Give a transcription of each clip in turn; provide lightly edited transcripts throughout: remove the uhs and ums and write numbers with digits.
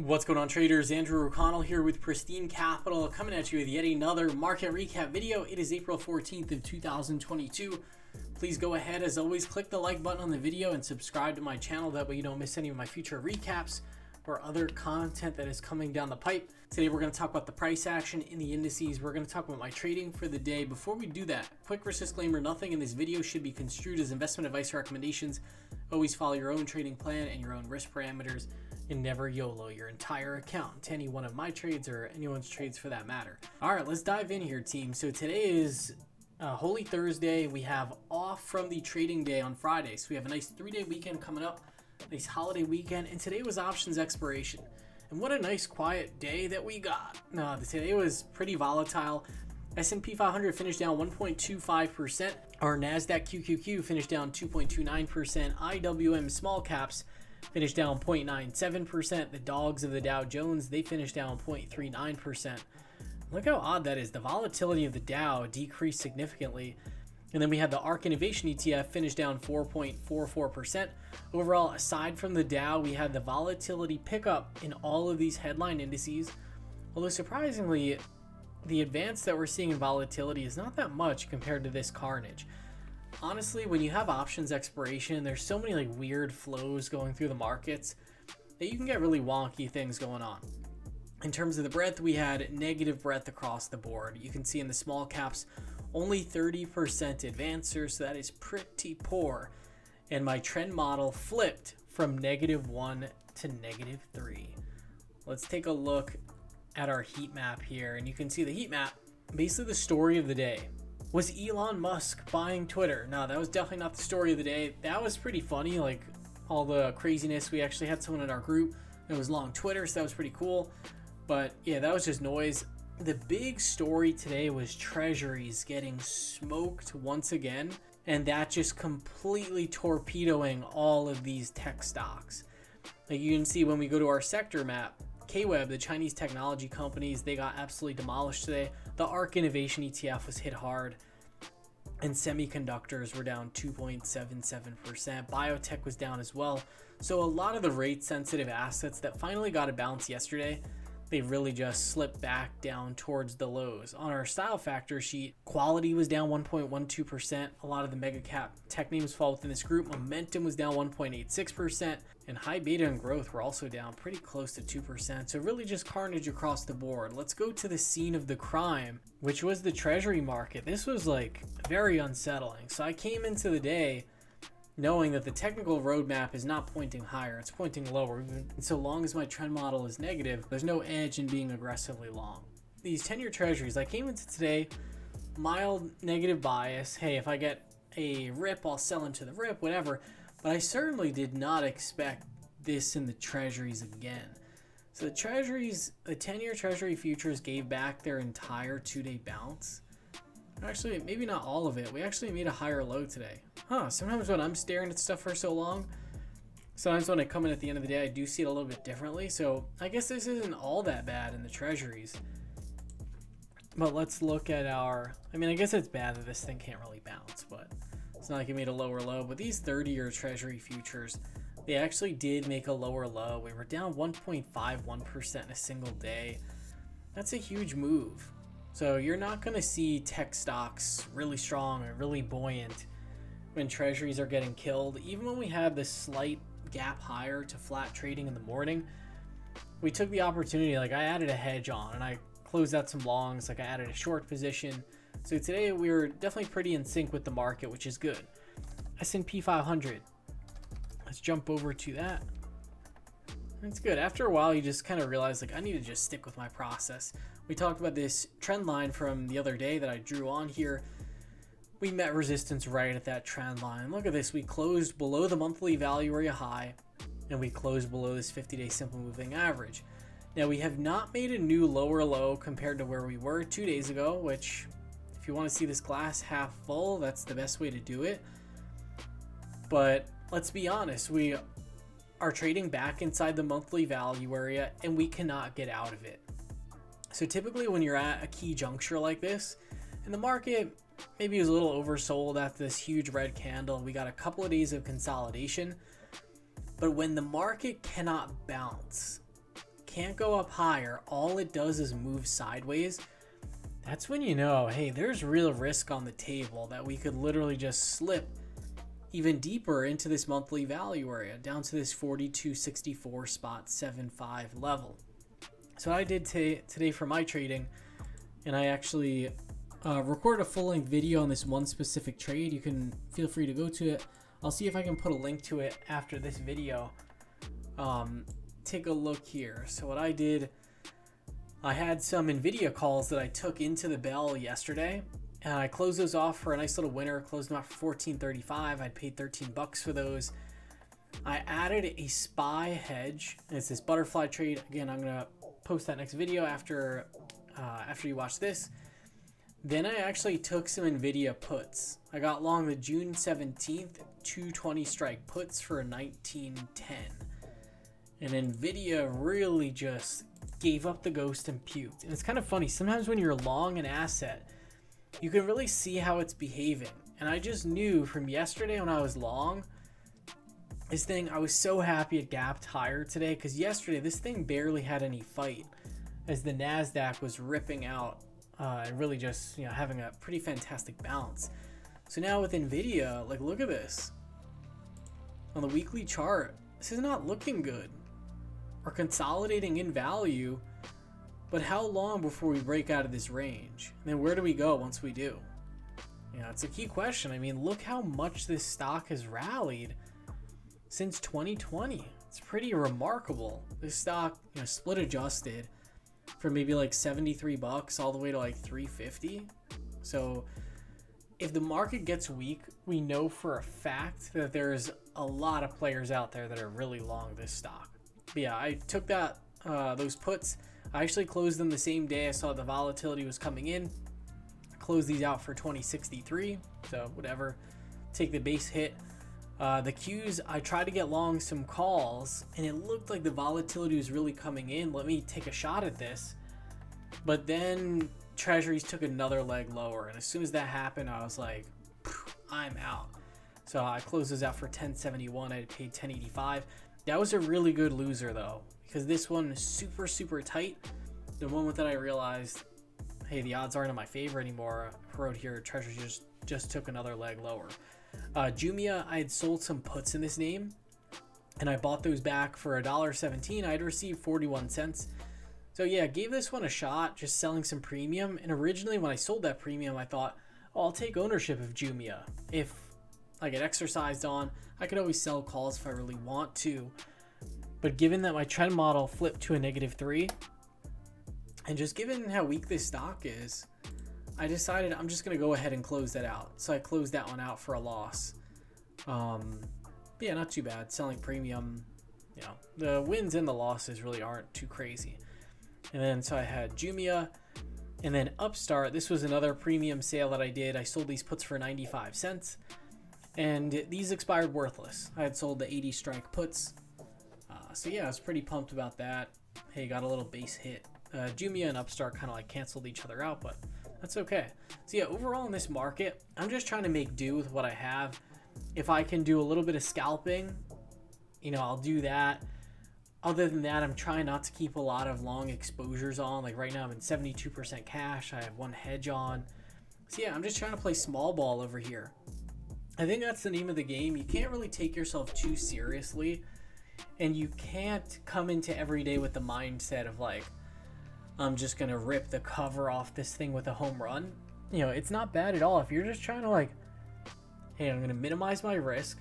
What's going on, traders? Andrew O'Connell here with Pristine Capital, coming at you with yet another market recap video. It is April 14th of 2022. Please go ahead, as always, click the like button on the video and subscribe to my channel. That way you don't miss any of my future recaps or other content that is coming down the pipe. Today we're going to talk about the price action in the indices. We're going to talk about my trading for the day. Before we do that, quick risk disclaimer: nothing in this video should be construed as investment advice or recommendations. Always follow your own trading plan and your own risk parameters, and never YOLO your entire account to any one of my trades or anyone's trades for that matter. All right, let's dive in here, team. So today is Holy Thursday. We have off from the trading day on Friday, so we have a nice 3-day weekend coming up, nice holiday weekend, and today was options expiration. And what a nice quiet day that we got. Today was pretty volatile. S&P 500 finished down 1.25%. Our NASDAQ QQQ finished down 2.29%. IWM small caps finished down 0.97%. The dogs of the Dow Jones, they finished down 0.39%. Look how odd that is. The volatility of the Dow decreased significantly. And then we had the ARK Innovation ETF finish down 4.44%. Overall, aside from the Dow, we had the volatility pick up in all of these headline indices. Although surprisingly, the advance that we're seeing in volatility is not that much compared to this carnage. Honestly, when you have options expiration, there's so many weird flows going through the markets that you can get really wonky things going on. In terms of the breadth, we had negative breadth across the board. You can see in the small caps, only 30% advancers, so that is pretty poor. And my trend model flipped from -1 to -3. Let's take a look at our heat map here, and you can see the heat map. Basically, the story of the day was Elon Musk buying Twitter. No, that was definitely not the story of the day. That was pretty funny, like all the craziness. We actually had someone in our group that was long Twitter, so that was pretty cool. But yeah, that was just noise. The big story today was Treasuries getting smoked once again, and that just completely torpedoing all of these tech stocks. Like you can see when we go to our sector map, KWEB, the Chinese technology companies, they got absolutely demolished today. The ARK Innovation ETF was hit hard, and semiconductors were down 2.77%. Biotech was down as well. So a lot of the rate sensitive assets that finally got a bounce yesterday, they really just slipped back down towards the lows. On our style factor sheet, quality was down 1.12%. A lot of the mega cap tech names fall within this group. Momentum was down 1.86%, and high beta and growth were also down pretty close to 2%. So really just carnage across the board. Let's go to the scene of the crime, which was the Treasury market. This was very unsettling. So I came into the day knowing that the technical roadmap is not pointing higher, it's pointing lower. And so long as my trend model is negative, there's no edge in being aggressively long. These 10-year treasuries, I came into today, mild negative bias. Hey, if I get a rip, I'll sell into the rip, whatever. But I certainly did not expect this in the treasuries again. So the treasuries, the 10-year treasury futures gave back their entire 2-day bounce. Actually, maybe not all of it. We actually made a higher low today. Sometimes when I'm staring at stuff for so long, sometimes when I come in at the end of the day, I do see it a little bit differently. So I guess this isn't all that bad in the treasuries. But let's look at our, I guess it's bad that this thing can't really bounce, but it's not like it made a lower low. But these 30-year treasury futures, they actually did make a lower low. We were down 1.51% in a single day. That's a huge move. So you're not going to see tech stocks really strong or really buoyant when treasuries are getting killed. Even when we had this slight gap higher to flat trading in the morning, we took the opportunity. I added a hedge on and I closed out some longs. I added a short position. So today we were definitely pretty in sync with the market, which is good. S&P 500. Let's jump over to that. It's good. After a while, you just kind of realize I need to just stick with my process. We talked about this trend line from the other day that I drew on here. We met resistance right at that trend line. Look at this. We closed below the monthly value area high, and we closed below this 50-day simple moving average. Now, we have not made a new lower low compared to where we were 2 days ago, which if you want to see this glass half full, that's the best way to do it. But let's be honest, we are trading back inside the monthly value area, and we cannot get out of it. So typically when you're at a key juncture like this, and the market maybe was a little oversold after this huge red candle, we got a couple of days of consolidation, but when the market cannot bounce, can't go up higher, all it does is move sideways, that's when you know, hey, there's real risk on the table that we could literally just slip even deeper into this monthly value area, down to this 4264.75 level. So I did today for my trading, and I actually recorded a full-length video on this one specific trade. You can feel free to go to it. I'll see if I can put a link to it after this video. Take a look here. So what I did, I had some NVIDIA calls that I took into the bell yesterday, and I closed those off for a nice little winner. Closed them off for $14.35. I paid $13 for those. I added a SPY hedge. It's this butterfly trade. Again, I'm gonna post that next video after you watch this. Then I actually took some NVIDIA puts. I got long the June 17th 220 strike puts for a 1910. And NVIDIA really just gave up the ghost and puked. And it's kind of funny. Sometimes when you're long an asset, you can really see how it's behaving. And I just knew from yesterday when I was long, this thing, I was so happy it gapped higher today, because yesterday this thing barely had any fight as the NASDAQ was ripping out and really just, you know, having a pretty fantastic bounce. So now with NVIDIA, like, look at this. On the weekly chart, this is not looking good. We're consolidating in value, but how long before we break out of this range? And then where do we go once we do? You know, it's a key question. I mean, look how much this stock has rallied since 2020. It's pretty remarkable. This stock, you know, split adjusted from maybe like $73 all the way to like $350. So if the market gets weak, we know for a fact that there's a lot of players out there that are really long this stock. But yeah, I took that those puts. I actually closed them the same day I saw the volatility was coming in. Closed these out for 2063. So whatever, take the base hit. The Qs, I tried to get long some calls, and it looked like the volatility was really coming in. Let me take a shot at this. But then Treasuries took another leg lower, and as soon as that happened, I was like, I'm out. So I closed those out for 1071. I paid 1085. That was a really good loser though, because this one is super, super tight. The moment that I realized, hey, the odds aren't in my favor anymore, I wrote here, Treasury just took another leg lower. Jumia, I had sold some puts in this name, and I bought those back for $1.17. I had received 41 cents. So yeah, gave this one a shot, just selling some premium. And originally when I sold that premium, I thought, oh, I'll take ownership of Jumia. If I get exercised on, I could always sell calls if I really want to. But given that my trend model flipped to a -3, and just given how weak this stock is, I decided I'm just going to go ahead and close that out. So I closed that one out for a loss. Yeah, not too bad. Selling premium, you know, the wins and the losses really aren't too crazy. And then so I had Jumia, and then Upstart. This was another premium sale that I did. I sold these puts for 95 cents, and these expired worthless. I had sold the 80 strike puts. So yeah, I was pretty pumped about that. Hey, got a little base hit. Jumia and Upstart kind of like canceled each other out, but that's okay. So yeah, overall in this market, I'm just trying to make do with what I have. If I can do a little bit of scalping, you know, I'll do that. Other than that, I'm trying not to keep a lot of long exposures on. Like right now I'm in 72% cash. I have one hedge on. So yeah, I'm just trying to play small ball over here. I think that's the name of the game. You can't really take yourself too seriously, and you can't come into every day with the mindset of like, I'm just going to rip the cover off this thing with a home run. You know, it's not bad at all. If you're just trying to like, hey, I'm going to minimize my risk.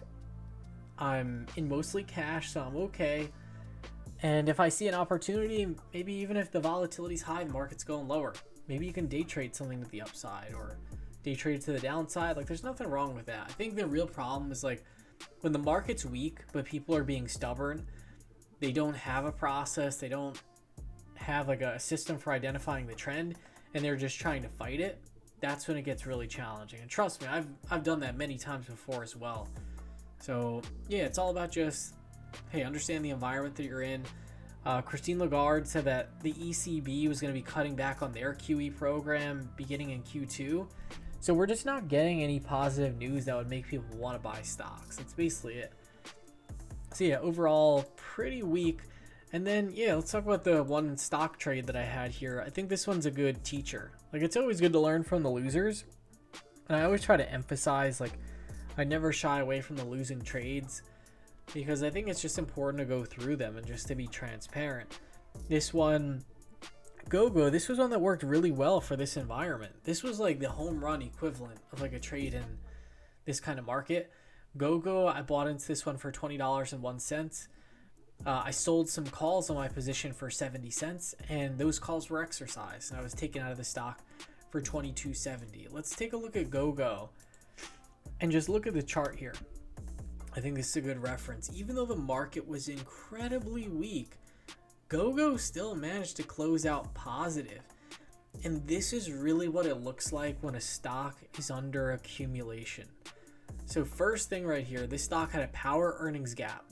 I'm in mostly cash, so I'm okay. And if I see an opportunity, maybe even if the volatility's high, the market's going lower, maybe you can day trade something with the upside or day trade to the downside. Like, there's nothing wrong with that. I think the real problem is like when the market's weak, but people are being stubborn, they don't have a process, they don't have like a system for identifying the trend, and they're just trying to fight it. That's when it gets really challenging. And trust me, I've done that many times before as well. So yeah, it's all about just, hey, understand the environment that you're in. Christine Lagarde said that the ECB was going to be cutting back on their QE program beginning in Q2. So we're just not getting any positive news that would make people want to buy stocks. That's basically it. So yeah, overall pretty weak. And then, yeah, let's talk about the one stock trade that I had here. I think this one's a good teacher. Like, it's always good to learn from the losers. And I always try to emphasize, like, I never shy away from the losing trades because I think it's just important to go through them and just to be transparent. This one, GOGO, this was one that worked really well for this environment. This was like the home run equivalent of like a trade in this kind of market. GOGO, I bought into this one for $20.01. I sold some calls on my position for 70 cents, and those calls were exercised, and I was taken out of the stock for $22.70. Let's take a look at GOGO and just look at the chart here. I think this is a good reference. Even though the market was incredibly weak, GOGO still managed to close out positive. And this is really what it looks like when a stock is under accumulation. So first thing right here, this stock had a power earnings gap.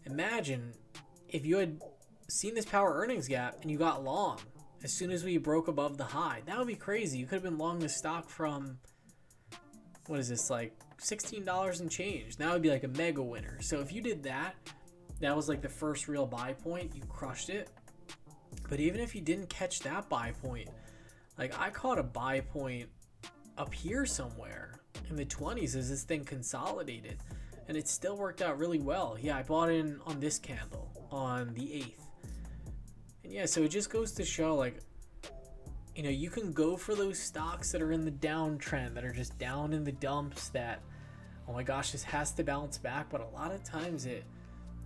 Imagine if you had seen this power earnings gap and you got long as soon as we broke above the high. That would be crazy. You could have been long this stock from, what is this, like $16 and change. That would be like a mega winner. So if you did that, that was like the first real buy point. You crushed it. But even if you didn't catch that buy point, like I caught a buy point up here somewhere in the 20s as this thing consolidated. And it still worked out really well. Yeah, I bought in on this candle on the 8th. And yeah, so it just goes to show, like, you know, you can go for those stocks that are in the downtrend, that are just down in the dumps, that, oh my gosh, this has to bounce back. But a lot of times it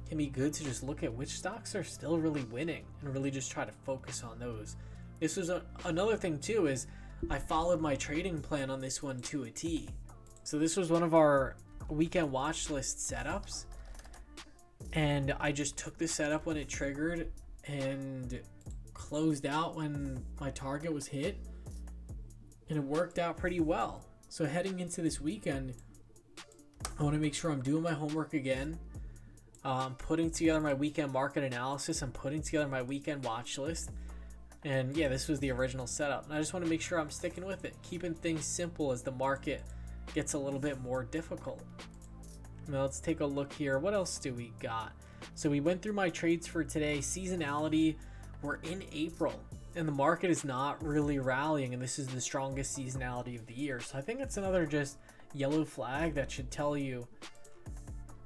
can be good to just look at which stocks are still really winning and really just try to focus on those. This was another thing too, is I followed my trading plan on this one to a T. So this was one of our weekend watch list setups, and I just took the setup when it triggered and closed out when my target was hit, and it worked out pretty well. So heading into this weekend, I want to make sure I'm doing my homework again. I'm putting together my weekend market analysis. I'm putting together my weekend watch list. And yeah, this was the original setup. And I just want to make sure I'm sticking with it, keeping things simple as the market gets a little bit more difficult. Now let's take a look here. What else do we got? So we went through my trades for today. Seasonality, we're in April and the market is not really rallying, and this is the strongest seasonality of the year. So I think it's another just yellow flag that should tell you,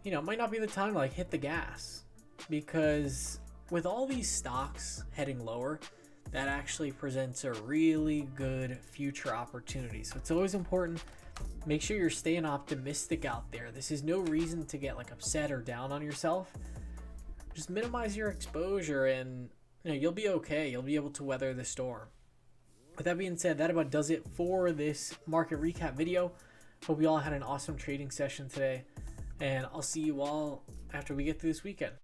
you know, it might not be the time to like hit the gas, because with all these stocks heading lower, that actually presents a really good future opportunity. So it's always important. Make sure you're staying optimistic out there. This is no reason to get like upset or down on yourself. Just minimize your exposure and, you know, you'll be okay. You'll be able to weather the storm. With that being said, that about does it for this market recap video. Hope you all had an awesome trading session today, and I'll see you all after we get through this weekend.